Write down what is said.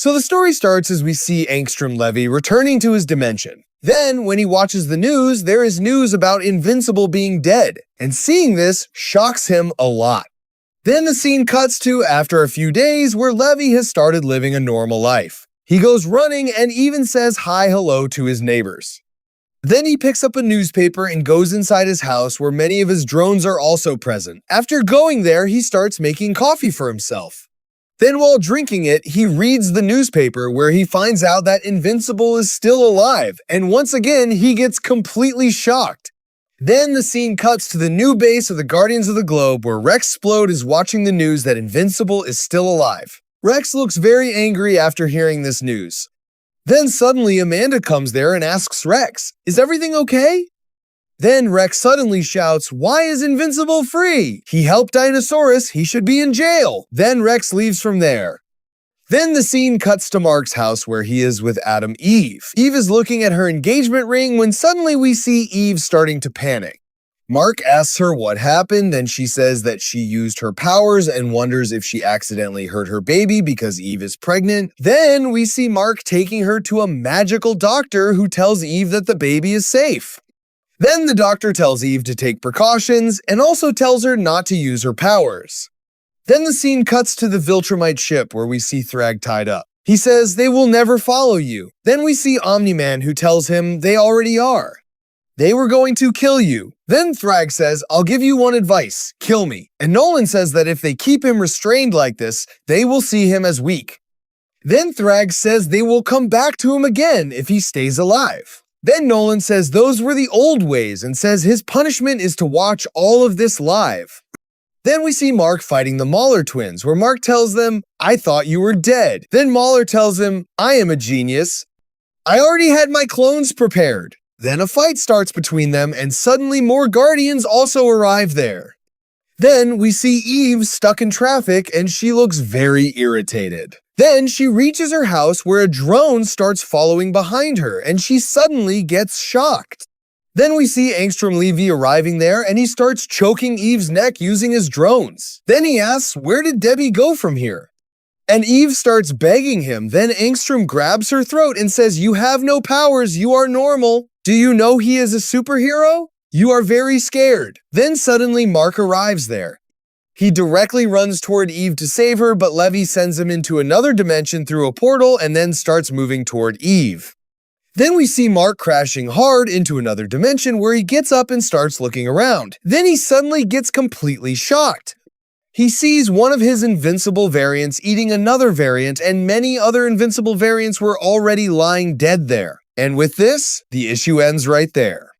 So the story starts as we see Angstrom Levy returning to his dimension. Then, when he watches the news, there is news about Invincible being dead, and seeing this shocks him a lot. Then the scene cuts to after a few days where Levy has started living a normal life. He goes running and even says hi-hello to his neighbors. Then he picks up a newspaper and goes inside his house where many of his drones are also present. After going there, he starts making coffee for himself. Then while drinking it, he reads the newspaper where he finds out that Invincible is still alive, and once again, he gets completely shocked. Then the scene cuts to the new base of the Guardians of the Globe where Rexplode is watching the news that Invincible is still alive. Rex looks very angry after hearing this news. Then suddenly Amanda comes there and asks Rex, "Is everything okay?" Then Rex suddenly shouts, "Why is Invincible free? He helped Dinosaurus, he should be in jail." Then Rex leaves from there. Then the scene cuts to Mark's house where he is with Adam Eve. Eve is looking at her engagement ring when suddenly we see Eve starting to panic. Mark asks her what happened, and she says that she used her powers and wonders if she accidentally hurt her baby because Eve is pregnant. Then we see Mark taking her to a magical doctor who tells Eve that the baby is safe. Then the doctor tells Eve to take precautions and also tells her not to use her powers. Then the scene cuts to the Viltrumite ship where we see Thrag tied up. He says they will never follow you. Then we see Omni-Man who tells him they already are. They were going to kill you. Then Thrag says, "I'll give you one advice, kill me." And Nolan says that if they keep him restrained like this, they will see him as weak. Then Thrag says they will come back to him again if he stays alive. Then Nolan says those were the old ways and says his punishment is to watch all of this live. Then we see Mark fighting the Mauler twins, where Mark tells them, "I thought you were dead." Then Mauler tells him, "I am a genius. I already had my clones prepared." Then a fight starts between them and suddenly more Guardians also arrive there. Then we see Eve stuck in traffic and she looks very irritated. Then she reaches her house where a drone starts following behind her and she suddenly gets shocked. Then we see Angstrom Levy arriving there and he starts choking Eve's neck using his drones. Then he asks, "Where did Debbie go from here?" And Eve starts begging him. Then Angstrom grabs her throat and says, "You have no powers, you are normal. Do you know he is a superhero? You are very scared." Then suddenly Mark arrives there. He directly runs toward Eve to save her, but Levy sends him into another dimension through a portal and then starts moving toward Eve. Then we see Mark crashing hard into another dimension where he gets up and starts looking around. Then he suddenly gets completely shocked. He sees one of his invincible variants eating another variant, and many other invincible variants were already lying dead there. And with this, the issue ends right there.